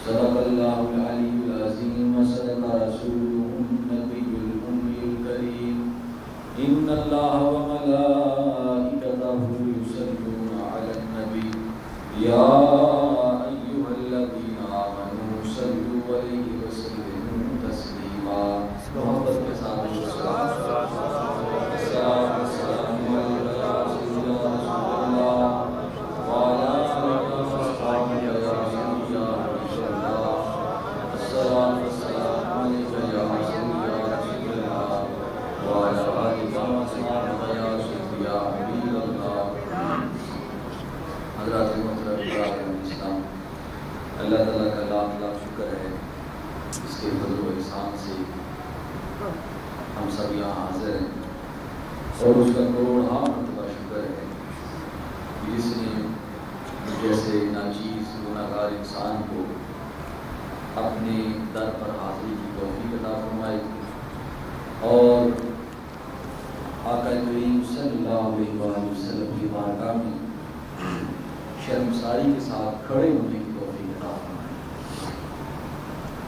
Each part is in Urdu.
صدق اللہ العلی العظیم وصدق رسولہ النبی الأمی الکریم ان اللہ وملائکتہ یصلون علی النبی یا ایہا الذین آمنوا صلوا علیہ وسلموا تسلیما. محبت کے ساتھ اللہ تعالیٰ کا لاکھ لاکھ شکر ہے اس کے فضل و احسان سے ہم سب یہاں حاضر ہیں اور اس کا کروڑہا مرتبہ شکر ہے جس نے جیسے ناچیز گناہگار انسان کو اپنے در پر حاضری کی توفیق عطا فرمائی اور آقا کریم صلی اللہ علیہ وسلم کی بارگاہ میں شرمساری کے ساتھ کھڑے ہونے کی توفیق عطا فرمائی.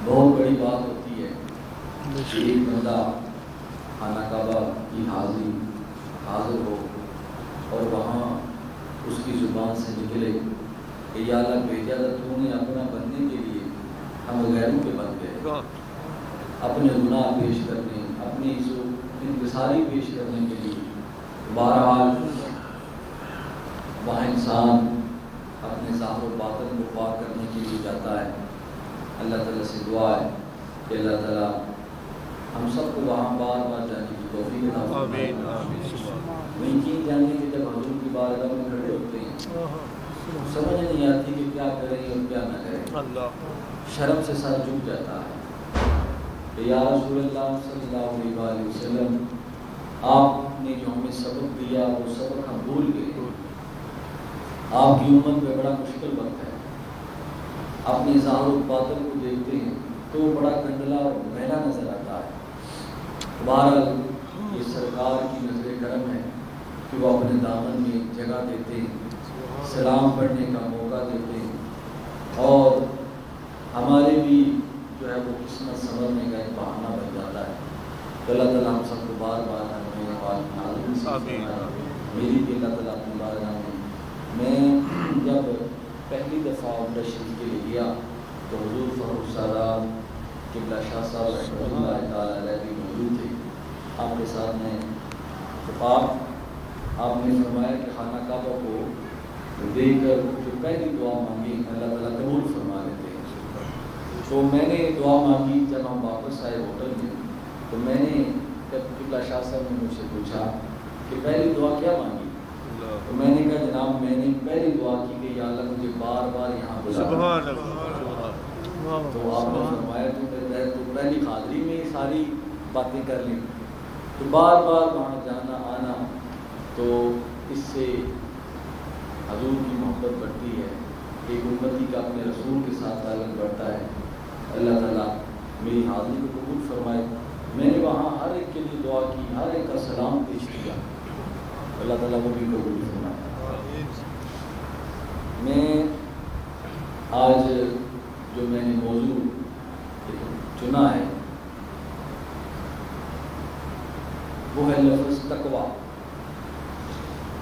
بہت بڑی بات ہوتی ہے کہ ایک بندہ خانہ کعبہ کی حاضر ہو اور وہاں اس کی زبان سے نکلے کہ یا اللہ بھیجا تھا تو نے اپنا بننے کے لیے ہم غیروں کے بن گئے، اپنے گناہ پیش کرنے، اپنی انکساری پیش کرنے کے لیے. بہرحال وہاں انسان اپنے ظاہر و باطن کو پاک کرنے کے لیے جاتا ہے. اللہ تعالیٰ سے دعا ہے کہ اللہ تعالیٰ ہم سب کو وہاں بار بار جانے کی توفیق عطا فرمائے. وہ یقین جاننے کہ جب حضور کی بارگاہ میں کھڑے ہوتے ہیں سمجھ نہیں آتی کہ کیا کریں اور کیا نہ کریں. شرم سے سر جھک جاتا ہے کہ یا رسول اللہ صلی اللہ علیہ وسلم آپ نے جو ہمیں سبق دیا وہ سبق ہم بھول گئے. آپ کی امت میں بڑا مشکل وقت ہے. اپنے ظاہر و باطن کو دیکھتے ہیں تو بڑا کنڈلا اور میلا نظر آتا ہے. بہرحال یہ سرکار کی نظر کرم ہے کہ وہ اپنے دامن میں جگہ دیتے ہیں، سلام پڑھنے کا موقع دیتے ہیں اور ہمارے بھی جو ہے وہ قسمت سنورنے کا ایک بہانہ بن جاتا ہے. تو اللہ تعالیٰ ہم سب کو بار بار میری بھی اللہ تعالیٰ اپنی بارگاہ میں جب پہلی دفعہ عمرہ شریف کے لیے گیا تو حضور فاروق سادات قبلہ شاہ صاحب رحمۃ اللہ تعالیٰ علیہ بھی موجود تھے. آپ کے ساتھ میں آپ نے فرمایا کہ خانہ کعبہ کو دیکھ کر جو پہلی دعا مانگی اللہ تعالیٰ قبول فرما لیتے ہیں. تو میں نے دعا مانگی جب ہم واپس آئے ہوٹل میں تو میں نے جب قبلہ شاہ صاحب نے مجھ سے پوچھا کہ پہلی دعا کیا مانگی تو میں نے کہا جناب میں نے پہلی دعا کی کہ یا اللہ مجھے بار بار یہاں بلا. تو آپ نے فرمایا تو پہلی حاضری میں ساری باتیں کر لیں تو بار بار وہاں جانا آنا تو اس سے حضور کی محبت بڑھتی ہے. ایک امتی کا اپنے رسول کے ساتھ تعلق بڑھتا ہے. اللہ تعالیٰ میری حاضری کو قبول فرمائے. میں نے وہاں ہر ایک کے لیے دعا کی، ہر ایک کا سلام پیش کیا. اللہ تعالیٰ وہ بھی قبول فرمائے. میں آج جو میں نے موضوع چنا ہے وہ ہے لفظ تقویٰ.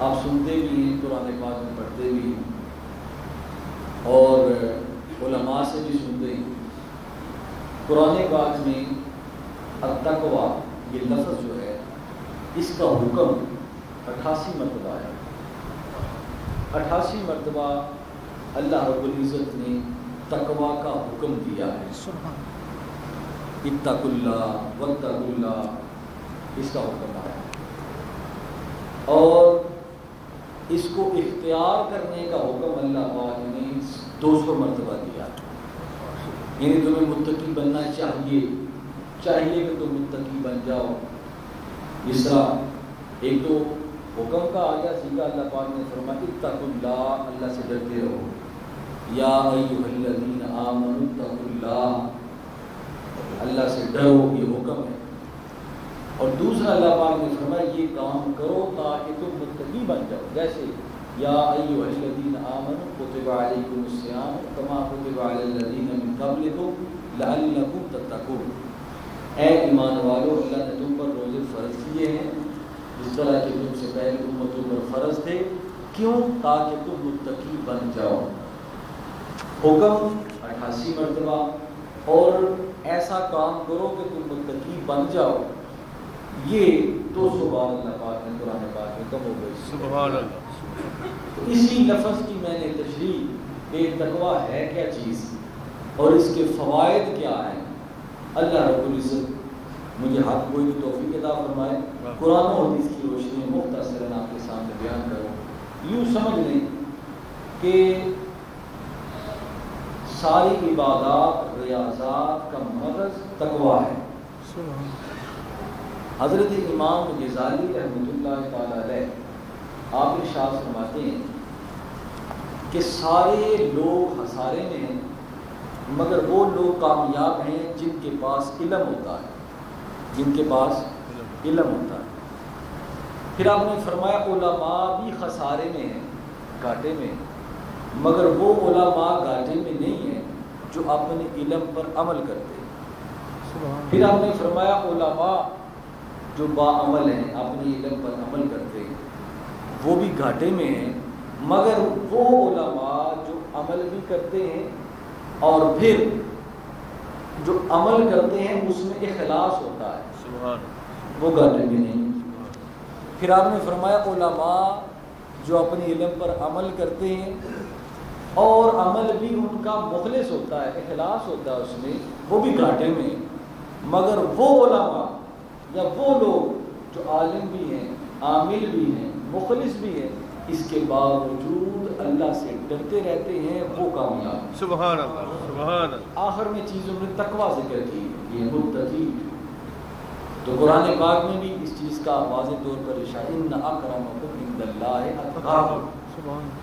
آپ سنتے بھی ہیں، قرآن پاک میں پڑھتے بھی ہیں اور علماء سے بھی سنتے ہیں. قرآن پاک میں التقویٰ یہ لفظ جو ہے اس کا حکم 88 مرتبہ ہے. 88 مرتبہ اللہ رب العزت نے تقویٰ کا حکم دیا ہے. اتقوا اللہ واتقوا اللہ اس کا حکم آیا اور اس کو اختیار کرنے کا حکم اللہ پاک نے 200 مرتبہ دیا. یعنی تمہیں متقی بننا چاہیے کہ تم متقی بن جاؤ. جس طرح ایک تو حکم کا آگیا سیکھا اللہ پاک نے فرمایا اتقوا اللہ، اللہ سے ڈرتے رہو. یا ایھا الذین آمنوا اتقوا اللہ، اللہ سے ڈرو، یہ حکم ہے. اور دوسرا اللہ پاک نے فرمایا یہ کام کرو تاکہ تم متقی بن جاؤ. جیسے یا ایھا الذین آمنوا کتب علیکم الصیام کما کتب علی الذین من قبلکم لعلکم تتقون، اے ایمان والو اللہ نے تم پر روزے فرض کیے ہیں جس طرح کہ تم سے پہلے امتوں پر فرض تھے، کیوں؟ تاکہ تم متقی بن جاؤ۔ حکم 88 مرتبہ، اور ایسا کام کرو کہ تم متقی بن جاؤ، یہ تو سبحان اللہ پاک نے قرآن پاک میں کم ہو گئی، سبحان اللہ۔ تو اسی لفظ کی میں نے تشریح کہ تقویٰ ہے کیا چیز اور اس کے فوائد کیا ہیں، اللہ رب العزت مجھے حق کوئی بھی توفیق عطا فرمائے۔ قرآن و حدیث کی روشنی میں مختصراً آپ کے سامنے بیان کروں۔ یوں سمجھ لیں کہ ساری عبادات ریاضات کا مغز تقویٰ ہے۔ حضرت امام غزالی رحمۃ اللہ تعالی علیہ آپ ارشاد فرماتے ہیں کہ سارے لوگ خسارے میں ہیں مگر وہ لوگ کامیاب ہیں جن کے پاس علم ہوتا ہے، جن کے پاس علم ہوتا ہے۔ پھر آپ نے فرمایا علماء بھی خسارے میں ہیں، گھاٹے میں، مگر وہ علماء گھاٹے میں نہیں ہیں جو اپنے علم پر عمل کرتے ہیں۔ پھر آپ نے فرمایا علماء جو باعمل ہیں، اپنے علم پر عمل کرتے ہیں، وہ بھی گھاٹے میں ہیں، مگر وہ علماء جو عمل بھی کرتے ہیں اور پھر جو عمل کرتے ہیں اس میں اخلاص ہوتا ہے، وہ گھاٹے میں نہیں۔ پھر آپ نے فرمایا علماء جو اپنے علم پر عمل کرتے ہیں اور عمل بھی ان کا مخلص ہوتا ہے، اخلاص ہوتا ہے اس میں، وہ بھی گھاٹے میں، مگر وہ علماء یا وہ لوگ جو عالم بھی ہیں، عامل بھی ہیں، مخلص بھی ہیں، اس کے باوجود اللہ سے ڈرتے رہتے ہیں، وہ کامیاب۔ سبحان اللہ، سبحان اللہ۔ آخر میں چیزوں نے تقویٰ ذکر کی، یہ متقی۔ تو قرآن پاک میں بھی اس چیز کا واضح طور پر اشارہ، ان اکرمکم عند اللہ اتقاکم،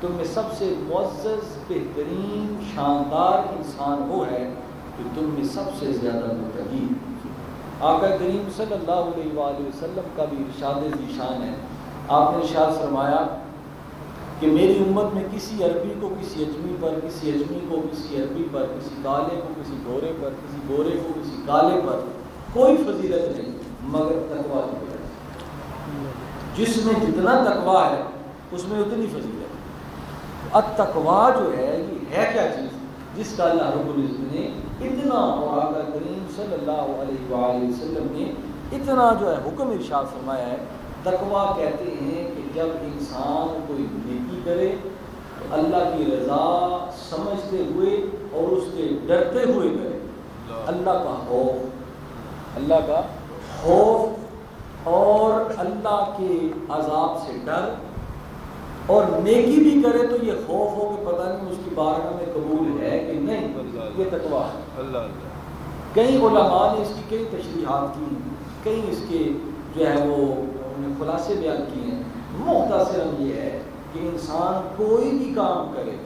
تم میں سب سے معزز، بہترین، شاندار انسان وہ ہے کہ تم میں سب سے زیادہ متقی۔ آقا کریم صلی اللہ علیہ وآلہ وسلم کا بھی ارشاد ذیشان ہے، آپ نے ارشاد فرمایا کہ میری امت میں کسی عربی کو کسی اجمی پر، کسی اجمی کو کسی عربی پر، کسی کالے کو کسی گورے پر، کسی گورے کو کسی کالے پر کوئی فضیلت نہیں مگر تقویٰ کی وجہ سے۔ جس میں جتنا تقویٰ ہے اس میں اتنی فضیلت۔ التقویٰ جو ہے یہ ہے کیا چیز جس کا اللہ رب العزت نے اتنا، اور آقا کریم صلی اللہ علیہ وآلہ وسلم نے اتنا جو ہے حکم ارشاد فرمایا ہے۔ تقویٰ کہتے ہیں کہ جب انسان کوئی نیکی کرے تو اللہ کی رضا سمجھتے ہوئے اور اس کے ڈرتے ہوئے کرے، اللہ کا خوف، اللہ کا خوف اور اللہ کے عذاب سے ڈر، اور نیکی بھی کرے تو یہ خوف ہو کہ پتہ نہیں اس کی بارگاہ میں قبول ہے کہ نہیں، یہ تقویٰ ہے۔ کئی علماء نے اس کی کئی تشریحات کی، کئی اس کے جو ہے وہ انہوں نے خلاصے بیان کیے ہیں۔ مختصراً یہ ہے کہ انسان کوئی بھی کام کرے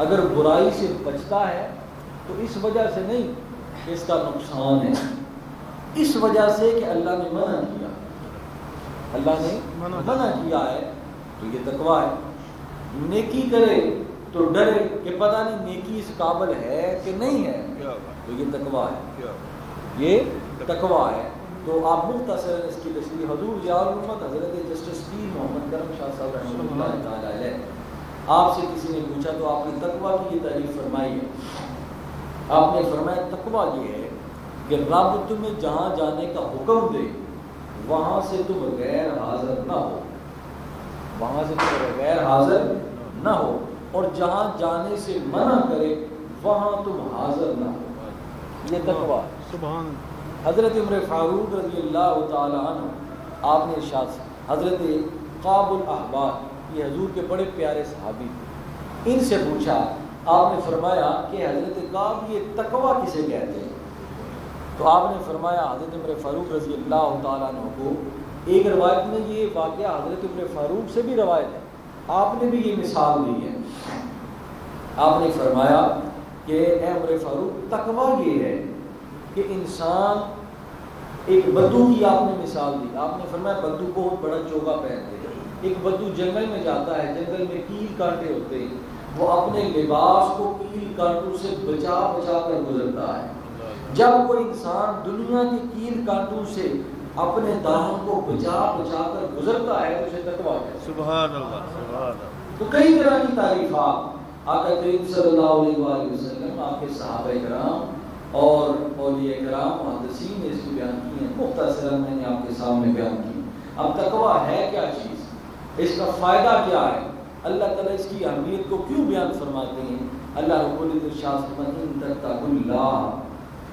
اگر برائی سے بچتا ہے تو اس وجہ سے نہیں کہ اس کا نقصان ہے، اس وجہ سے کہ اللہ نے منع کیا، اللہ نے منع کیا ہے، تو یہ تقویٰ ہے۔ نیکی کرے تو ڈرے کہ پتہ نہیں نیکی اس قابل ہے کہ نہیں ہے، تو یہ تقویٰ ہے، یہ تقویٰ ہے۔ تو آپ مختصر اس کی تشریح حضور یار امت حضرت جسٹس پیر محمد کرم شاہ صاحب رحمۃ اللہ تعالی علیہ، آپ سے کسی نے پوچھا تو آپ نے تقویٰ کی یہ تعریف فرمائی ہے۔ آپ نے فرمایا تقویٰ یہ ہے کہ رب تمہیں جہاں جانے کا حکم دے وہاں سے تم غیر حاضر نہ ہو، وہاں سے تم غیر حاضر نہ ہو، اور جہاں جانے سے منع کرے وہاں تم حاضر نہ ہو، یہ تقویٰ۔ سبحان حضرت عمر فاروق رضی اللہ تعالی عنہ آپ نے ارشاد، حضرت قاب الاحبار یہ حضور کے بڑے پیارے صحابی تھے، ان سے پوچھا، آپ نے فرمایا کہ حضرت قاب یہ تقویٰ کسے کہتے ہیں؟ تو آپ نے فرمایا حضرت عمر فاروق رضی اللہ تعالیٰ عنہ کو، ایک روایت میں یہ واقعہ حضرت عمر فاروق سے بھی روایت ہے، آپ نے بھی یہ مثال دی ہے۔ آپ نے فرمایا کہ اے عمر فاروق تقویٰ یہ ہے کہ انسان، ایک بدو کی آپ نے مثال دی، آپ نے فرمایا بدو بہت بڑا چوگا پہنتے ہیں، ایک بدو جنگل میں جاتا ہے، جنگل میں کیل کانٹے ہوتے ہیں، وہ اپنے لباس کو کیل کانٹوں سے بچا بچا کر گزرتا ہے. جب کوئی انسان دنیا کے کیل کانٹوں سے اپنے دامن کو بچا بچا کر گزرتا ہے تو اسے تقویٰ ہے. سبحان اللہ سبحان اللہ. تو کئی طرح کی تعریفات آقا کریم صلی اللہ علیہ وآلہ وسلم، آپ کے صحابہ کرام اور اولیاء کرام محدثین نے اس کو بیان کی ہیں. مختصراً میں نے آپ کے سامنے بیان کی. اب تقویٰ ہے کیا چیز، اس کا فائدہ کیا ہے، اللہ تعالیٰ اس کی اہمیت کو کیوں بیان فرماتے ہیں. اللہ رب العزت ارشاد فرماتے ہیں ان تتقوا اللہ،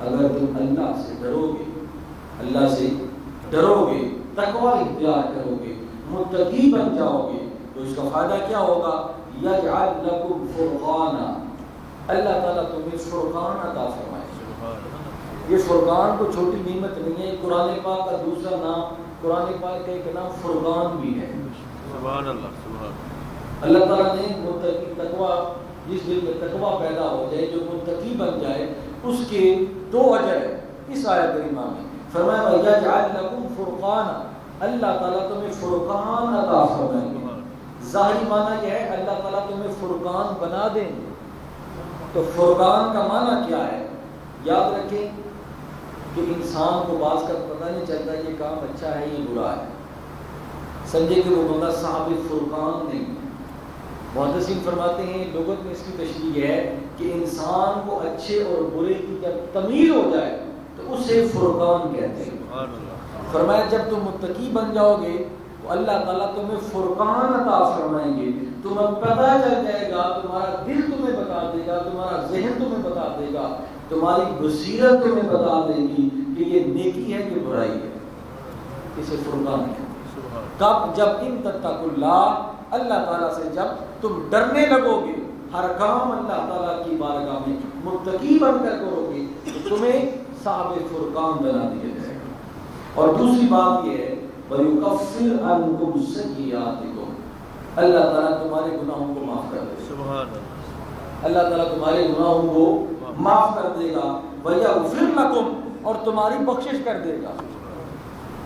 اگر تم اللہ سے ڈرو گے، اللہ سے ڈرو گے، تقویٰ اختیار کرو گے، متقی بن جاؤ گے، تو اس کا فائدہ کیا ہوگا. یجعل لکم فرقانا، اللہ تعالیٰ تمہیں فرقان عطا فرمائے. یہ فرقان کو چھوٹی نعمت نہیں ہے. قرآن پاک کا دوسرا نام، قرآن پاک کا ایک نام فرقان بھی ہے. سبحان اللہ سبحان اللہ. اللہ تعالیٰ نے متقی تقویٰ، جس دل میں تقویٰ پیدا ہو جائے، جو متقی بن جائے، اس کے 2 اجر ہے اس آیت کریمہ میں. فرمایا وَيَجْعَلْ لَكُمْ فُرْقَانًا، اللہ تعالیٰ تمہیں فرقان عطا فرمائیں گے. ظاہری معنی یہ ہے اللہ تعالیٰ تمہیں فرقان بنا دیں گے. تو فرقان کا معنی کیا ہے؟ یاد رکھیں کہ انسان کو بعض کا پتہ نہیں چلتا یہ کام اچھا ہے یہ برا ہے، سمجھے کہ وہ بندہ صاحب فرقان نہیں ہے. محدثین فرماتے ہیں لغت میں اس کی تشریح ہے کہ انسان کو اچھے اور برے کی جب تمیز ہو جائے تو اسے فرقان کہتے ہیں. فرمایا جب تم متقی بن جاؤ گے تو اللہ تعالیٰ تمہیں فرقان عطا فرمائیں گے. تمہیں پتہ چل جائے گا، تمہارا دل تمہیں بتا دے گا، تمہارا ذہن تمہیں بتا دے گا، تمہاری بصیرت تمہیں بتا دے گی کہ یہ نیکی ہے کہ برائی ہے. اسے فرقان کہتے ہیں. کب؟ جب ان تتقوا اللہ، اللہ تعالیٰ سے جب تم ڈرنے لگو گے، ہر کام اللہ تعالیٰ کی بارگاہ میں متقی بن کر کرو گے تو تمہیں صاحب فرقان بنا دیا جائے گا. اور دوسری بات یہ ہے وَيُكَفِّرْ عَنْكُمْ سَيِّئَاتِكُمْ، اللہ تعالیٰ تمہارے گناہوں کو معاف کر دے گا. سبحان اللہ. اللہ تعالیٰ تمہارے گناہوں کو معاف کر دے گا. وَيَغْفِرْ لَكُمْ، اور تمہاری بخشش کر دے گا،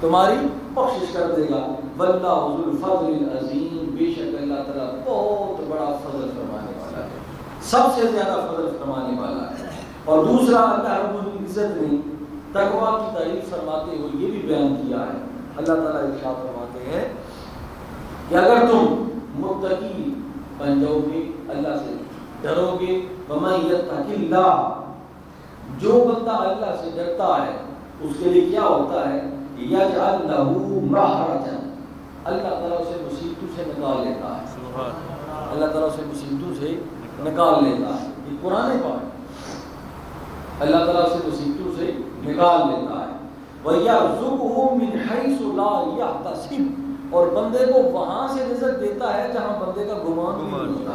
تمہاری بخشش کر دے گا. وَاللَّهُ ذُو الْفَضْلِ الْعَظِيمِ، بے شک اللہ تعالیٰ بہت بڑا فضل فرمانے والا ہے، سب سے زیادہ فضل فرمانے والا ہے. اور دوسرا اللہ رب العزت نے تقویٰ کی تعریف فرماتے ہوئے یہ بھی بیان کیا ہے. اللہ تعالیٰ ارشاد فرماتے ہیں کہ اگر تم متقی بن جاؤ گے، اللہ سے ڈرو گے، وَمَن يَتَّقِ اللَّهَ، جو بندہ اللہ سے ڈرتا ہے اس کے لیے کیا ہوتا ہے، یجعل لہ مخرجا، اللہ تعالیٰ اسے مصیبتوں سے نکال لیتا ہے. اللہ تعالیٰ اسے مصیبتوں سے نکال لیتا ہے. یہ قرآن پاک، اللہ تعالیٰ اسے مصیبتوں سے نکال لیتا ہے. وَيَرْزُقْهُ مِنْ حَيْثُ لَا يَحْتَسِبُ، اور بندے کو وہاں سے رزق دیتا ہے جہاں بندے کا گمان بھی نہیں ہوتا.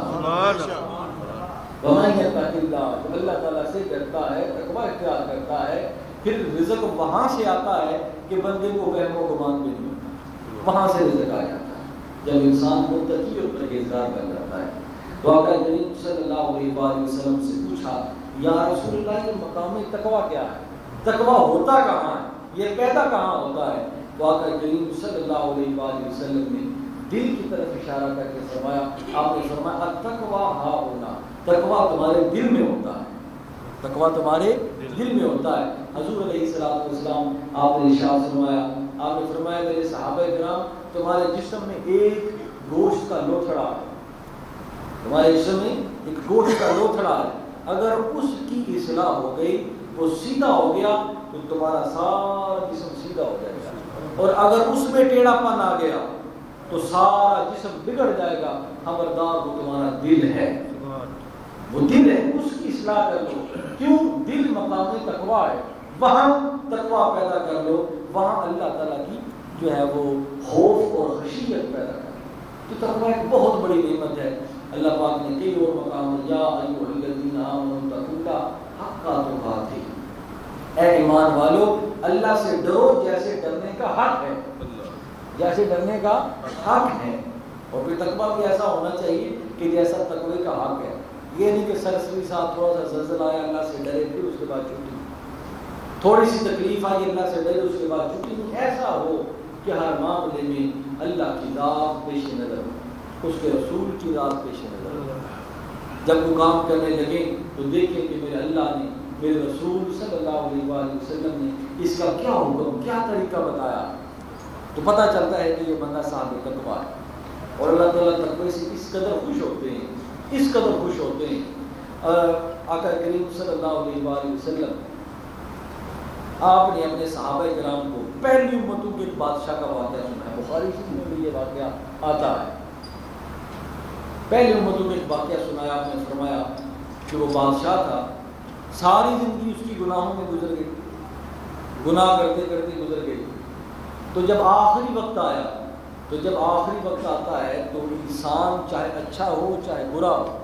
وَمَن يَتَّقِ اللَّهَ، جو اللہ تعالیٰ سے ڈرتا ہے، تقویٰ اختیار کرتا ہے، پھر رزق وہاں سے آتا ہے کہ بندے کو وہم و گمان بھی نہیں ہوتا، وہاں سے رزق آ جاتا ہے جب انسان متقی اور پرہیزگار بن جاتا ہے. تو آقا کریم صلی اللہ علیہ وآلہ وسلم سے پوچھا یا رسول اللہ یہ مقام تقویٰ کیا ہے، تقویٰ ہوتا کہاں ہے، یہ پیدا کہاں ہوتا ہے. تو آقا کریم صلی اللہ علیہ وآلہ وسلم نے دل کی طرف اشارہ کر کے فرمایا، آپ نے فرمایا التقویٰ ہا ہونا، تقویٰ تمہارے دل میں ہوتا ہے، تقویٰ تمہارے دل میں ہوتا ہے. حضور علیہ الصلوۃ والسلام آپ نے ارشاد فرمایا، آپ نے فرمایا میرے صحابہ کرام تمہارے جسم میں ایک گوشت کا لوتھڑا ہے، تمہارے جسم میں ایک گوشت کا لوتھڑا ہے، اگر اس کی اصلاح ہو گئی، وہ سیدھا ہو گیا تو تمہارا سارا جسم سیدھا ہو جائے گا، اور اگر اس میں ٹیڑھا پن آ گیا تو سارا جسم بگڑ جائے گا. خبردار وہ تمہارا دل ہے، وہ دل ہے، اس کی اصلاح کر لو. کیوں؟ دل مقام تقویٰ ہے، وہاں تقویٰ پیدا کر لو، وہاں اللہ تعالیٰ کی جو ہے وہ خوف اور خشیت پیدا کر لو. تو تقویٰ ایک بہت بڑی نعمت ہے. اللہ پاک نے کئی اور مقام یا ایھا الذین آمنوا اتقوا اللہ حق تقاته، اے ایمان والو اللہ سے ڈرو جیسے ڈرنے کا حق ہے، جیسے ڈرنے کا حق ہے. اور پھر تقویٰ بھی ایسا ہونا چاہیے کہ جیسا تقوی کا حق ہے. یہ نہیں کہ سرسری صاحب تھوڑا سا زلزلہ آیا اللہ سے ڈرے پھر اس کے بعد چھٹی، تھوڑی سی تکلیف آئی اللہ سے ڈرے اس کے بعد چھٹی. ایسا ہو کہ ہر معاملے میں اللہ کی ذات پیش نظر ہو، اس کے رسول کی ذات پیش نظر ہو. جب وہ کام کرنے لگے تو دیکھیں کہ میرے اللہ نے، میرے رسول صلی اللہ علیہ وآلہ وسلم نے اس کا کیا حکم، کیا طریقہ بتایا، تو پتہ چلتا ہے کہ یہ بندہ صاحب تقویٰ ہے۔ اور اللہ تعالیٰ تقوی سے اس قدر خوش ہوتے ہیں، اس قدر خوش ہوتے ہیں۔ آقا کریم صلی اللہ علیہ وآلہ وسلم آپ نے اپنے صحابہ کرام کو پہلی امتوں کے بادشاہ کا واقعہ سنا ہے، بخاری شریف میں بھی یہ واقعہ آتا ہے۔ پہلی امتوں کے واقعہ سنایا، آپ نے فرمایا کہ وہ بادشاہ تھا، ساری زندگی اس کی گناہوں میں گزر گئی، گناہ کرتے کرتے گزر گئی۔ تو جب آخری وقت آیا، تو جب آخری وقت آتا ہے تو انسان چاہے اچھا ہو چاہے برا ہو،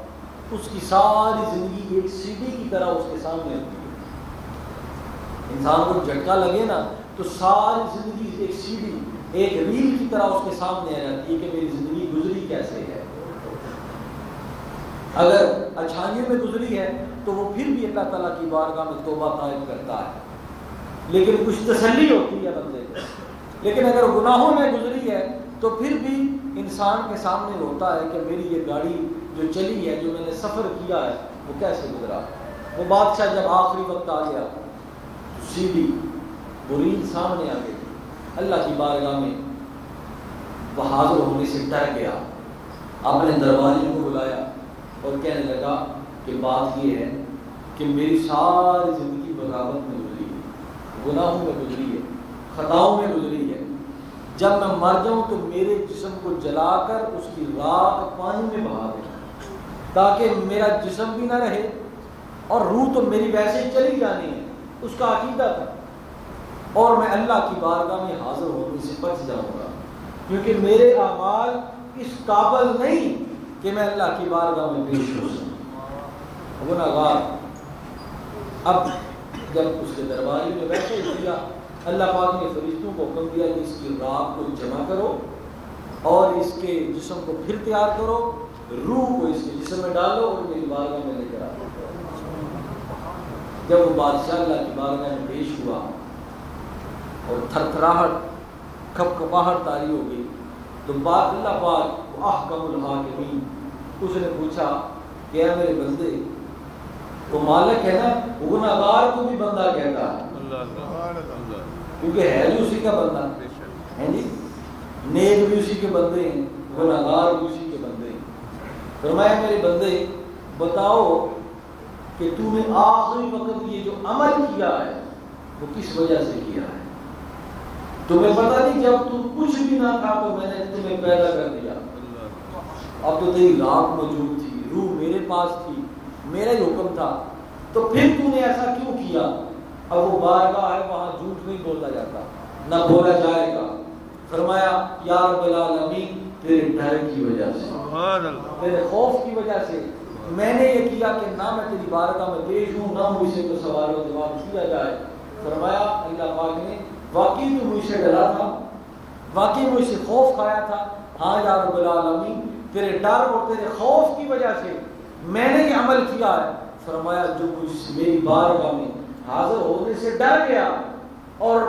اس کی ساری زندگی ایک سیڑھی کی طرح اس کے سامنے ہوتی ہے۔ انسان کو جھٹکا لگے نا تو ساری زندگی ایک سیڑھی، ایک ریل کی طرح اس کے سامنے آ جاتی ہے کہ میری زندگی گزری کیسے ہے۔ اگر اچھائیوں میں گزری ہے تو وہ پھر بھی اللہ تعالیٰ کی بارگاہ میں توبہ طائب کرتا ہے، لیکن کچھ تسلی ہوتی ہے بندے کو۔ لیکن اگر گناہوں میں گزری ہے تو پھر بھی انسان کے سامنے ہوتا ہے کہ میری یہ گاڑی جو چلی ہے، جو میں نے سفر کیا ہے، وہ کیسے گزرا۔ وہ بادشاہ جب آخری وقت آ گیا، سیدھی بریل سامنے آ گئی، اللہ کی بارگاہ میں وہ حاضر ہونے سے ڈر گیا، اپنے درباریوں کو بلایا اور کہنے لگا کہ بات یہ ہے کہ میری ساری زندگی بغاوت میں گزری ہے، گناہوں میں گزری ہے، خطاؤں میں گزری ہے۔ جب میں مر جاؤں تو میرے جسم کو جلا کر اس کی راکھ پانی میں بہا دیں تاکہ میرا جسم بھی نہ رہے، اور روح تو میری ویسے ہی چلی جانی ہے، اس کا عقیدہ تھا، اور میں اللہ کی بارگاہ میں حاضر ہونے سے بچ جاؤں گا، کیونکہ میرے اعمال اس قابل نہیں کہ میں اللہ کی بارگاہ میں پیش ہو سکوں۔ گناہگار اب جب اس کے درباری میں بیٹھے کیا، اللہ پاک نے فرشتوں کو حکم دیا کہ اس کی راکھ کو جمع کرو اور اس کے جسم کو پھر تیار کرو، روح کو اس کے جسم میں ڈالو اور میری بارگاہ میں لے کر آؤ۔ جب وہ بادشاہ اللہ کی بارگاہ میں پیش ہوا اور تھر تھراہٹ، کھپ کھپاہٹ طاری ہو گئی، تو اللہ پاک احکم الحاکمین، اس نے پوچھا کہ اے میرے بندے، وہ مالک ہے نا، وہ گناہگار کو بھی بندہ کہتا ہے، کیونکہ ہے جو اسی کا بندہ ہے جی، نیک بھی اسی کے بندے ہیں، گناہگار بھی اسی کے بندے ہیں۔ فرمایا میرے بندے بتاؤ کہ تو نے آخری وقت یہ جو عمل کیا ہے وہ کس وجہ سے کیا ہے؟ تمہیں پتہ نہیں جب تم کچھ بھی نہ تھا تو میں نے تمہیں پیدا کر دیا، اب تو تیری راکھ موجود تھی، روح میرے پاس تھی، میرا ہی حکم تھا، تو پھر تو نے ایسا کیوں کیا؟ اب وہ بارگاہ ہے، وہاں جھوٹ نہیں بولا جاتا، نہ بولا جائے گا۔ فرمایا یا رب العالمین، تیرے ڈر کی وجہ سے، تیرے خوف کی وجہ سے میں نے یہ کیا کہ نہ میں تیری بارگاہ میں پیش ہوں، نہ مجھ سے کوئی سوال و جواب کیا جائے۔ فرمایا اللہ پاک نے واقعی تو مجھ سے ڈرا تھا، واقعی مجھ سے خوف کھایا تھا، ہاں یا رب العالمین، تیرے ڈر اور تیرے خوف کی وجہ سے میں نے یہ عمل کیا ہے۔ فرمایا جو مجھ میری بارگاہ میں حاضر ہونے سے ڈر گیا اور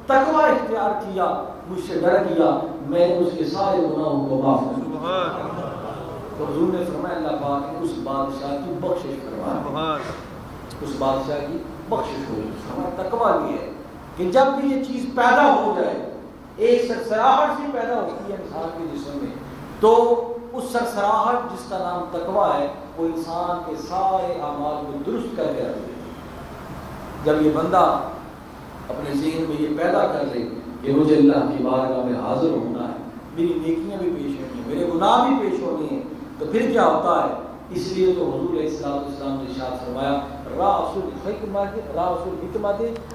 تقوی اختیار کیا، مجھ سے ڈر کیا، میں نے اس کے سارے گناہوں کو معاف کر دیا۔ تو حضور نے فرمایا اللہ پاک نے اس بادشاہ کی بخشش کروائی، اس بادشاہ کی بخشش ہوئی۔ ہمارا تقوی یہ ہے کہ جب بھی یہ چیز پیدا ہو جائے، ایک سرسراہٹ سی پیدا ہوتی ہے انسان کے جسم میں، تو اس سرسراہٹ جس کا نام تقوی ہے وہ انسان کے سارے اعمال کو درست کر کے رکھ دے۔ جب یہ بندہ اپنے ذہن میں یہ پیدا کر لے کہ مجھے اللہ کی بارگاہ میں حاضر ہونا ہے، میری نیکیاں بھی پیش ہونی ہیں، میرے گناہ بھی پیش ہونے ہیں، تو پھر کیا ہوتا ہے؟ اس لیے تو حضور علیہ السلام نے ارشاد فرمایا رأس الحکمت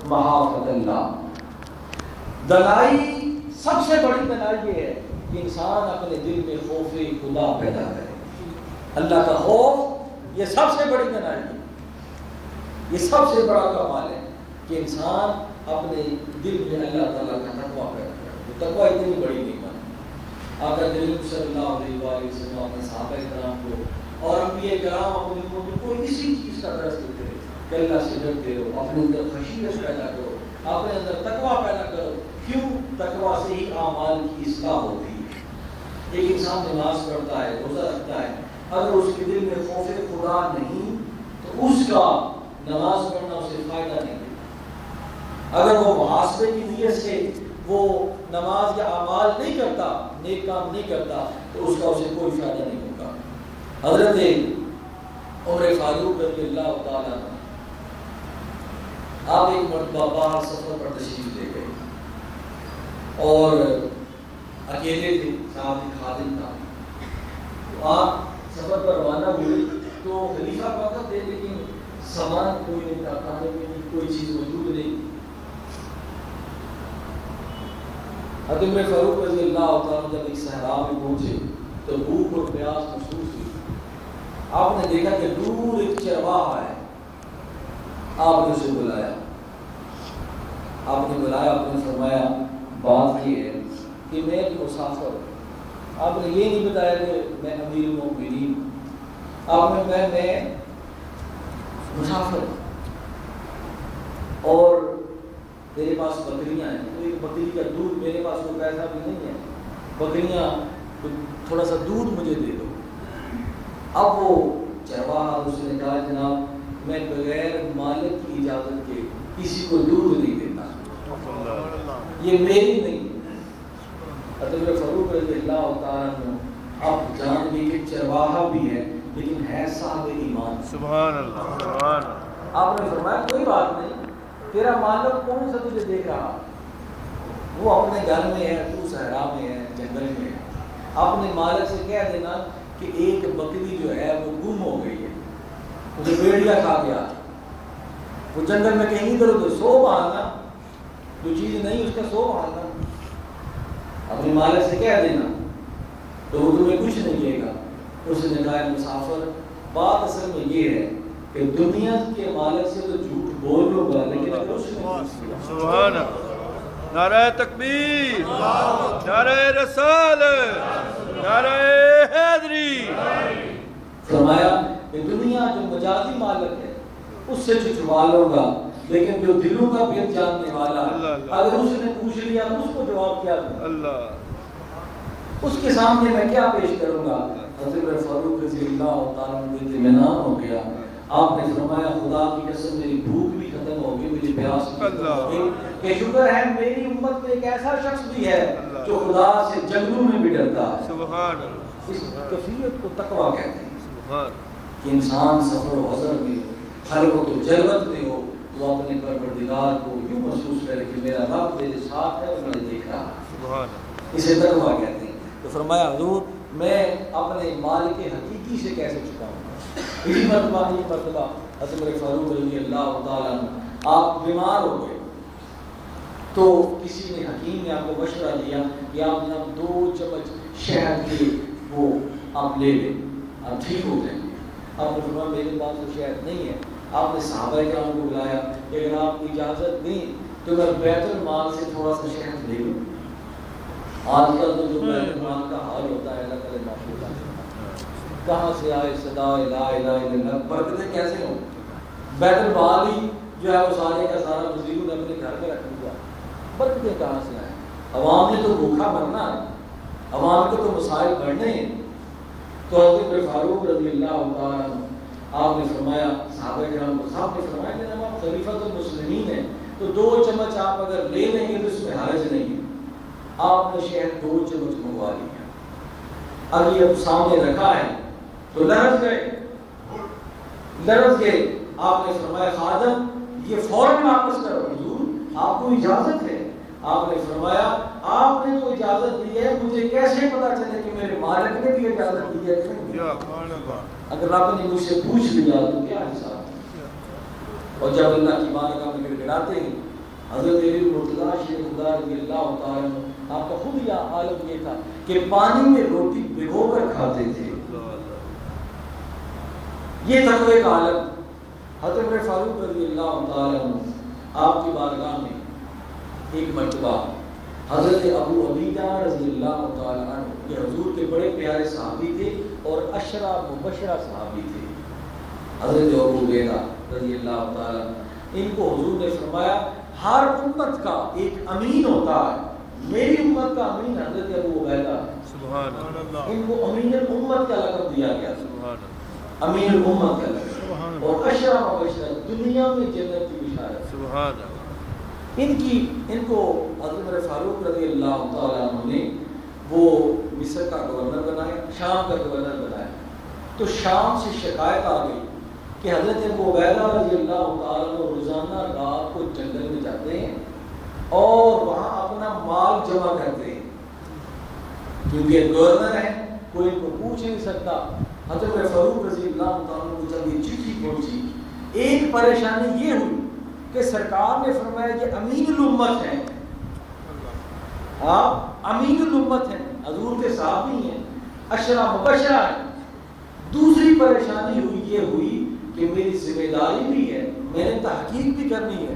محافظۃ اللہ، دلائی سب سے بڑی دلائی یہ ہے کہ انسان اپنے دل میں خوف خدا پیدا کرے۔ اللہ کا خوف یہ سب سے بڑی دلائی ہے، یہ سب سے بڑا کمال ہے کہ انسان اپنے دل میں اللہ تعالیٰ کا تقویٰ پیدا کرے۔ تقویٰ اتنی بڑی نعمت ہے۔ آقا کریم صلی اللہ علیہ وآلہ وسلم اپنے صحابہ کرام کو اور انبیاء کرام اپنے امت کو اسی چیز کا درس دیتے ہیں کہ اللہ سے ڈرتے رہو، اپنے اندر خشیت پیدا کرو، اپنے اندر تقویٰ پیدا کرو۔ کیوں؟ تقویٰ سے ہی اعمال کی اصلاح ہوتی ہے۔ ایک انسان نماز پڑھتا ہے، روزہ رکھتا ہے، اگر اس کے دل میں خوف خدا نہیں تو اس کا نماز پڑھنا اسے فائدہ نہیں دیتا۔ اگر وہ محاسبے کی نیت سے وہ نماز یا اعمال نہیں کرتا، نیک کام نہیں کرتا، تو اس کا اسے کوئی فائدہ نہیں ہوگا۔ حضرت عمر فاروق رضی اللہ تعالیٰ عنہ آپ ایک مرتبہ باہر سفر پر تشریف لے گئے اور اکیلے تھے، ساتھ ہی خادم تھا۔ تو آپ سفر پر روانہ ہوئے تو خلیفہ وقت تھے لیکن سامان کوئی نہیں تھا، کھانے پینے کی کوئی چیز موجود نہیں۔ حضرت عمر فاروق رضی اللہ تعالیٰ جب ایک صحرا میں پہنچے تو بھوک اور پیاس محسوس ہوئی۔ آپ نے دیکھا کہ دور ایک چرواہا ہے، آپ نے اسے بلایا، آپ نے فرمایا بات یہ ہے کہ میں ایک مسافر ہوں۔ آپ نے یہ نہیں بتایا کہ میں امیر المؤمنین، آپ نے میں مسافر ہوں اور میرے پاس بکریاں ہیں، تو ایک بکری کا دودھ، میرے پاس کوئی پیسہ بھی نہیں ہے، بکریاں تھوڑا سا دودھ مجھے دے دو۔ اب وہ چرواہا اس نے کہا جناب میں بغیر مالک کی اجازت کے کسی کو دودھ نہیں دیتا، یہ میری نہیں۔ حضرت فاروق رضی اللہ تعالیٰ عنہ اب جان گئے کہ چرواہا بھی ہے لیکن ہے صاحب ایمان۔ سبحان اللہ، سبحان اللہ۔ آپ نے فرمایا کوئی بات نہیں، تیرا مالک کون سا تجھے دیکھ رہا، وہ اپنے گھر میں ہے، تو صحرا میں ہے، جنگل میں ہے۔ اپنے مالک سے کہہ دینا کہ ایک بکری جو ہے وہ گم ہو گئی ہے، اسے بھیڑیا کھا گیا، وہ جنگل میں کہیں ادھر ادھر، سو ماننا، جو چیز نہیں اس کا سو ماننا، اپنے مالک سے کہہ دینا تو وہ تمہیں کچھ نہیں دے گا۔ اس نے کہا مسافر بات اصل میں یہ ہے کہ دنیا کے مالک سے تو جھوٹ بول لو گا لیکن اگر اس نے سبحان اللہ، نعرہ تکبیر، نعرہ رسالت، نعرہ حیدری، فرمایا کہ دنیا جو مجازی مالک ہے اس سے چھپوا لو گا لیکن جو دلوں کا بھید جاننے والا ہے اگر اس نے پوچھ لیا اس کو جواب کیا دوں، اللہ اس کے سامنے میں کیا پیش کروں گا۔ حضرت فاروق رضی اللہ تعالیٰ عنہ اطمینان ہو گیا۔ آپ نے فرمایا خدا کی قسم میری بھوک بھی ختم ہو گئی، میری پیاس بھی ختم ہو گئی، کہ شکر ہے میری امت میں ایک ایسا شخص بھی ہے جو خدا سے جنگلوں میں بھی ڈرتا ہے۔ سبحان اللہ، اس کیفیت کو تقویٰ کہتے ہیں سبحان کہ انسان سفر و حضر میں خلوت و جلوت میں ہو، وہ اپنے پروردگار کو یوں محسوس کرے کہ میرا رب میرے ساتھ ہے اور مجھے دیکھ رہا ہے، سبحان اللہ۔ اسے تقویٰ کہتے ہیں۔ تو فرمایا حضور میں اپنے مالک حقیقی سے کیسے چھپاؤں گا۔ اسی مرتبہ حضرت فاروق رضی اللہ تعالیٰ عنہ آپ بیمار ہو گئے تو کسی نے حکیم نے آپ کو مشورہ دیا کہ آپ جناب 2 چمچ شہد کے وہ آپ لے لیں، آپ ٹھیک ہو جائیں گے۔ آپ نے فرمایا میرے پاس تو شہد نہیں ہے۔ آپ نے صحابہ کرام کو بلایا کہ اگر آپ کو اجازت دیں تو میں بیت المال سے تھوڑا سا شہد لے لوں۔ آج کل تو جو بیت المال کا حال ہوتا ہے اللہ تعالیٰ معافی کرے، کہاں سے آئے صدا لا الہ الا اللہ، برکتیں کیسے ہوں۔ بیت المال ہی جو ہے وہ سارے کا سارا وزیروں نے اپنے گھر میں رکھ دیا، برکتیں کہاں سے آئیں۔ عوام نے تو بھوکا مرنا ہے، عوام کو تو مسائل بڑھنے ہیں۔ تو حضرت فاروق رضی اللہ تعالیٰ عنہ آپ نے فرمایا صحابہ کرام کو، صاحب نے فرمایا کہ جب آپ خلیفۃ المسلمین ہیں تو 2 چمچ آپ اگر لے لیں گے تو اس میں حرج نہیں ہے۔ آپ نے شہد 2 چمچ منگوا لیا، اب یہ سامنے رکھا ہے تو لرز گئے۔ آپ نے فرمایا خادم یہ فوراً واپس کرو، حضور آپ کو اجازت ہے۔ آپ نے فرمایا آپ نے تو اجازت دی ہے، مجھے کیسے پتا چلے کہ میرے مالک نے بھی اجازت دی ہے کہ نہیں؟ اگر رب نے مجھ سے پوچھ لیا تو کیا حساب۔ اور جب اللہ کی بارگاہ میں گڑگڑاتے ہیں، حضرت مرتضیٰ شیخ خدا رضی اللہ تعالیٰ عنہ آپ کا خود یہ عالم یہ تھا کہ پانی میں روٹی بھگو کر کھاتے تھے، یہ تقوی کا عالم۔ حضرت فاروق رضی اللہ تعالیٰ عنہ آپ کی بارگاہ میں ایک مرتبہ حضرت ابو عبیدہ رضی اللہ تعالیٰ عنہ، یہ حضور کے بڑے پیارے صحابی تھے اور عشرہ مبشرہ صحابی تھے، حضرت ابو عبیدہ رضی اللہ تعالیٰ عنہ، ان کو حضور نے فرمایا ہر امت کا ایک امین ہوتا ہے، میری امت کا امین حضرت ابو عبیدہ ہے، سبحان اللہ، ان کو امین الامت کا لقب دیا گیا۔ امین الامت کا لقب، اور اشرا مبشرہ دنیا میں جنت کی بشارت۔ سبحان ان کو حضرت عمر فاروق رضی اللہ تعالیٰ عنہ نے وہ مصر کا گورنر بنایا، شام کا گورنر بنایا، تو شام سے شکایت آ گئی کہ حضرت ابو عبیدہ رضی اللہ تعالیٰ عنہ روزانہ رات کو جنگل میں جاتے ہیں اور وہاں اپنا مال جمع کرتے ہیں، کیونکہ گورنر ہے کوئی ان کو پوچھ نہیں سکتا۔ حضرت عمر فاروق رضی اللہ تعالیٰ عنہ کو جب یہ چٹھی پہنچی، ایک پریشانی یہ ہوئی کہ سرکار نے فرمایا کہ امین الامت ہیں، آپ امین الامت ہیں، حضور کے صحابی ہیں، اشرا مبشرہ ہیں۔ دوسری پریشانی یہ ہوئی کہ میری ذمہ داری بھی ہے، میں نے تحقیق بھی کرنی ہے،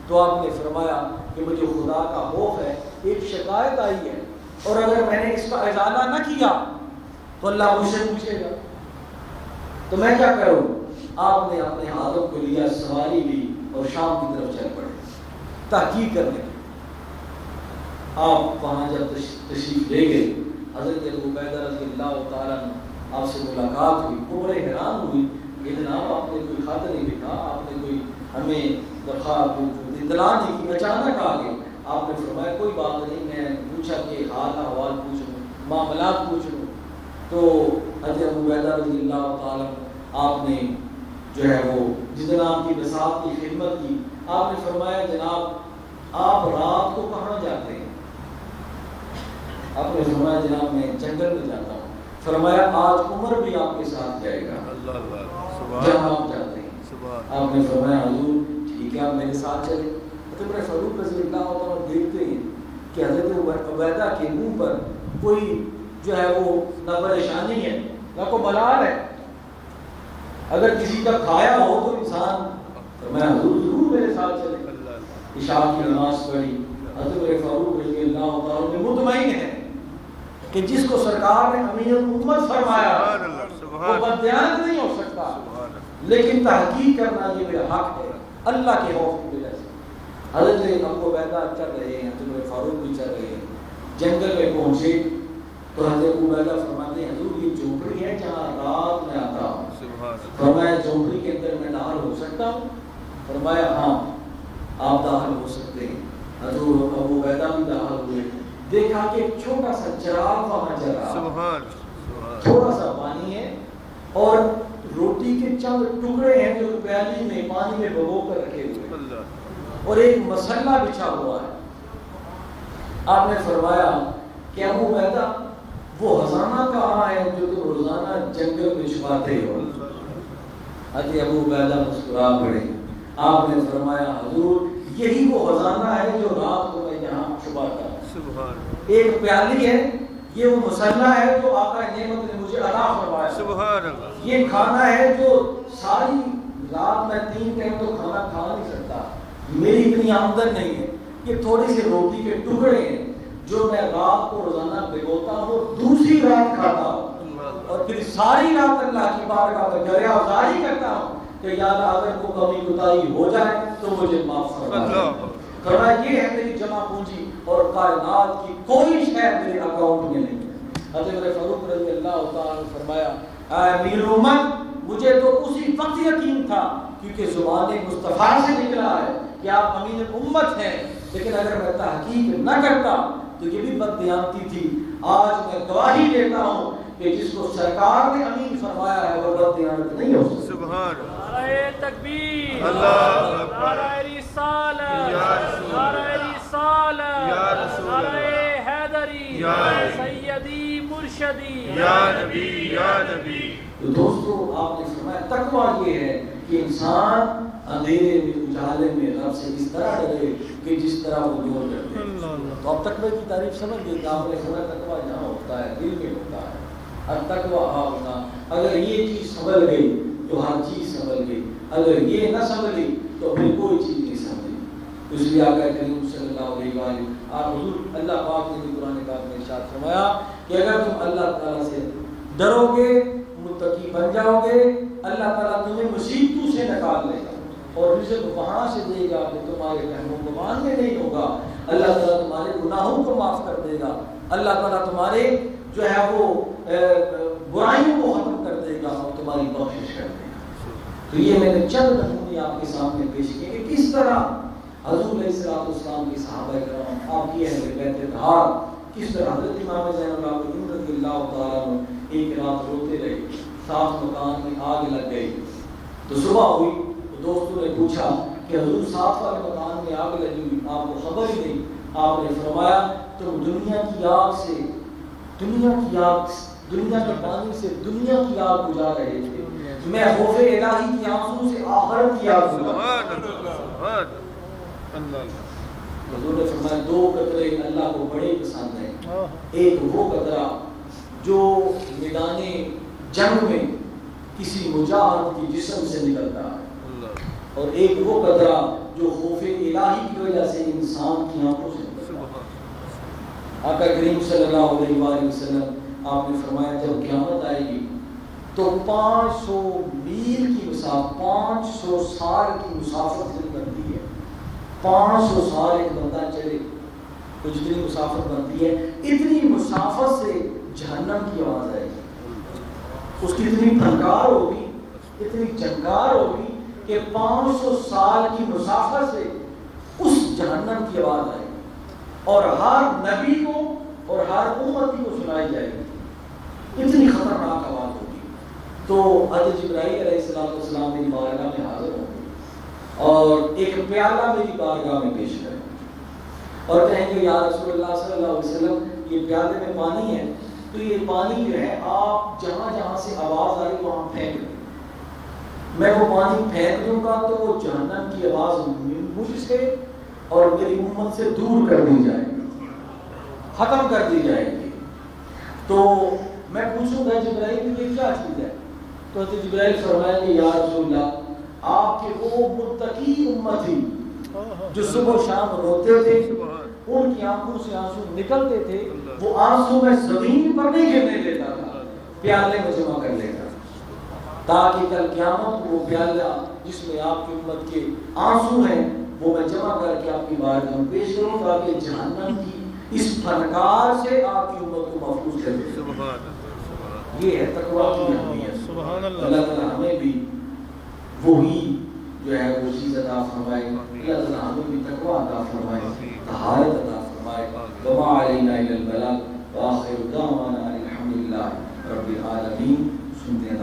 تو آپ نے فرمایا کہ مجھے خدا کا خوف ہے، ایک شکایت آئی ہے اور اگر میں نے اس کا ازالہ نہ کیا تو اللہ مجھ سے پوچھے گا، تو میں کیا کروں؟ آپ نے اپنے ہاتھوں کو لیا، سواری لی اور شام کی طرف چل پڑے تحقیق کرنے۔ آپ وہاں جب تشریف لے گئے، حضرت ابو عبیدہ رضی اللہ تعالیٰ عنہ آپ سے ملاقات ہوئی، وہ بڑے حیران ہوئی کہ جناب آپ نے کوئی خط نہیں لکھا، آپ نے کوئی ہمیں درخواست اطلاع نہیں کی، اچانک آ گئے۔ آپ نے فرمایا کوئی بات نہیں، میں پوچھا کہ حال احوال پوچھوں، معاملات پوچھوں، تو حضرت ابو عبیدہ رضی اللہ تعالیٰ آپ نے جو ہے وہ جناب کی بساط کی خدمت کی۔ آپ نے فرمایا جناب آپ رات کو کہاں جاتے ہیں؟ آپ نے فرمایا جناب میں جنگل میں جاتا ہوں۔ فرمایا آج عمر بھی آپ کے ساتھ جائے گا جہاں آپ جاتے ہیں۔ آپ نے فرمایا حضور ٹھیک ہے آپ میرے ساتھ چلے۔ حضرت عمر فاروق رضی اللہ عنہ دیکھتے ہیں کہ حضرت عبیدہ کے منہ پر کوئی جو ہے وہ نہ پریشانی ہے نہ کوئی ملال ہے، اگر کسی کا کھایا ہو تو انسان فرمایا حضور ضرور میرے ساتھ چلے۔ عشاء کی نماز پڑھی، حضرت عمر فاروق رضی اللہ تعالیٰ عنہ مطمئن ہے کہ جس کو سرکار نے امین الامت فرمایا وہ بددیانت نہیں ہو سکتا، لیکن تحقیق کرنا یہ میرا حق ہے اللہ کے خوف کی وجہ سے۔ حضرت ابو عبیدہ چل رہے ہیں، حضرت عمر فاروق بھی چل رہے ہیں، جنگل میں پہنچے تو حضرت ابو عبیدہ فرماتے ہیں حضور یہ جھونپڑی ہے جہاں رات میں آتا ہوں۔ فرمایا جھونپڑی کے اندر میں داخل ہو سکتا ہوں؟ فرمایا ہاں آپ داخل ہو سکتے ہیں۔ حضور ابو عبیدہ بھی داخل ہوئے، دیکھا کہ ایک چھوٹا سا چراغ وہاں جل رہا، تھوڑا سا پانی ہے اور روٹی کے چند ٹکڑے ہیں جو پیالی میں پانی میں بھگو کر رکھے ہوئے اور ایک مسلح بچھا ہوا ہے۔ آپ نے فرمایا کہ ابو عبیدہ وہ خزانہ کہاں ہے جو تم روزانہ جنگل میں چھپاتے ہو؟ حضرت ابو عبیدہ مسکرا پڑے۔ آپ نے فرمایا حضور یہی وہ خزانہ ہے جو رات کو میں یہاں چھپاتا ہوں۔ ایک پیالی ہے، یہ وہ مسلح ہے جو آقا نعمت نے مجھے عطا فرمایا، یہ کھانا ہے جو ساری رات میں 3 ٹائم تو کھانا کھا نہیں سکتا، میری اتنی آمدن نہیں ہے، یہ تھوڑی سی روٹی کے ٹکڑے ہیں جو میں رات کو روزانہ بھگوتا ہوں اور دوسری رات کھاتا ہوں اور پھر ساری رات اللہ کی بارگاہ میں دریا گزاری کرتا ہوں کہ یا اللہ اگر کو کمی کوتاہی ہو جائے تو مجھے معاف فرما۔ فرمایا یہ ہے میری جمع پونجی اور کائنات کی کوئی شے میرے اکاؤنٹ میں نہیں ہے۔ حضرت عمر فاروق رضی اللہ تعالیٰ نے فرمایا اے امیر الامت مجھے تو اسی وقت یقین تھا کیونکہ زبان مصطفیٰ سے نکلا ہے کہ آپ امین الامت ہیں، لیکن اگر میں تحقیق نہ کرتا تو یہ بھی بددیانتی تھی۔ آج میں گواہی دیتا ہوں کہ جس کو سرکار نے امین فرمایا ہے وہ بددیانت نہیں ہو سکتا۔ سبحان نعرہ تکبیر، اللہ اکبر، نعرہ رسالت، یا رسول نعرہ رسالت، یا رسول نعرہ حیدری، یا سیدی مرشدی، یا نبی یا نبی۔ تو دوستو آپ نے فرمایا تقوی یہ ہے کہ انسان اندھیرے میں اجالے میں رب سے اس طرح ڈرے کہ جس طرح وہ ڈور ڈرتے ہیں۔ تو اب تقوی کی تعریف سمجھ گئے کہ آپ نے فرمایا تقوی جہاں ہوتا ہے دل میں ہوتا ہے، التقوی ہاں ہوتا، اگر یہ چیز سنبھل گئی تو ہر چیز سنبھل گئی، اگر یہ نہ سنبھلی تو پھر کوئی چیز نہیں سنبھلی۔ اس لیے آقا کریم صلی اللہ علیہ وآلہ آپ حضور اللہ پاک نے قرآن پاک میں ارشاد فرمایا کہ اگر تم اللہ تعالیٰ سے ڈرو گے متقی بن جاؤ گے، اللہ تعالیٰ تمہیں مصیبتوں سے نکال لے گا اور رزق وہاں سے دے گا کہ تمہارے رحم و گمان میں نہیں ہوگا، اللہ تعالیٰ تمہارے گناہوں کو معاف کر دے گا، اللہ تعالیٰ تمہارے جو ہے وہ برائیوں کو ختم کر دے گا اور تمہارے ہماری بخشش کرتے ہیں۔ تو یہ میں نے چند نمونے آپ کے سامنے پیش کیے کہ کس طرح حضور علیہ السلام کے صحابہ کرام، آپ کی اہل بیت اطہار، کس طرح حضرت امام زین العابدین رضی اللہ تعالیٰ عنہ ایک رات روتے رہے، ساتھ مکان میں آگ لگ گئی، تو صبح ہوئی تو دوستوں نے پوچھا کہ حضور ساتھ والے مکان میں آگ لگی ہوئی، آپ کو خبر ہی نہیں۔ آپ نے فرمایا تم دنیا کی آگ سے، دنیا کے پانی سے دنیا کی آگ بجھا رہے تھے، میں خوف الہی کی آنسوں سے آخرت کی آگ بجھا۔ حضور نے فرمایا دو قطرے اللہ کو بڑے پسند ہیں، ایک وہ قطرہ جو میدان جنگ میں کسی مجاہد کی جسم سے نکلتا ہے، اور ایک وہ قطرہ جو خوف الہی کی وجہ سے انسان کی آنکھوں سے نکلتا ہے۔ آقا کریم صلی اللہ علیہ وآلہ وسلم آپ نے فرمایا جب قیامت آئے گی تو 500 میل کی مسافت، 500 سال کی مسافت بنتی ہے، 500 سال ایک بندہ چلے تو جتنی مسافت بنتی ہے، اتنی مسافت سے جہنم کی آواز آئے گی، اس کی اتنی پھنکار ہوگی، اتنی چنکار ہوگی کہ 500 سال کی مسافت سے اس جہنم کی آواز آئے گی، اور ہر نبی کو اور ہر امتی کو سنائی جائے گی، اتنی خطرناک آواز ہوگی۔ تو حضرت جبرائیل علیہ السلام میری بارگاہ میں حاضر ہوں گے اور ایک پیالہ میری بارگاہ میں پیش کریں اور کہیں گے یا رسول اللہ صلی اللہ علیہ وسلم یہ پیالے میں پانی ہے، تو یہ پانی جو ہے آپ جہاں جہاں سے آواز آئی وہاں پھینک دیں، میں وہ پانی پھینک دوں گا تو وہ جہنم کی آواز مجھ سے اور میری امت سے دور کر دی جائے گی، ختم کر دی جائے گی۔ تو میں پوچھوں گا جبرائیل یہ کیا چیز ہے؟ تو حضرت جبرائیل فرمائیں گے یا رسول اللہ آپ کے وہ متقی امت تھی جو صبح و شام روتے تھے، ان کی آنکھوں سے آنسو نکلتے تھے، وہ آنسو میں زمین پر نہیں گرنے دیتا تھا، پیالے میں جمع کر لیتا تاکہ کل قیامت وہ پیالہ جس میں آپ کی امت کے آنسو ہیں وہ میں جمع کر کے آپ کی بارگاہ میں پیش کروں تاکہ جہنم کی اس فنکار سے آپ کی امت کو محفوظ کر دے۔ یہ ہے تقویٰ کی اہمیت۔ اللہ تعالیٰ ہمیں بھی وہی جو ہے وہ چیز عطا فرمائے، اللہ تعالیٰ ہمیں بھی تقویٰ عطا فرمائے، طہارت عطا فرمائے۔ وما علینا الا البلاغ وآخر دعوانا الحمدللہ رب العالمین۔ سنتے ہیں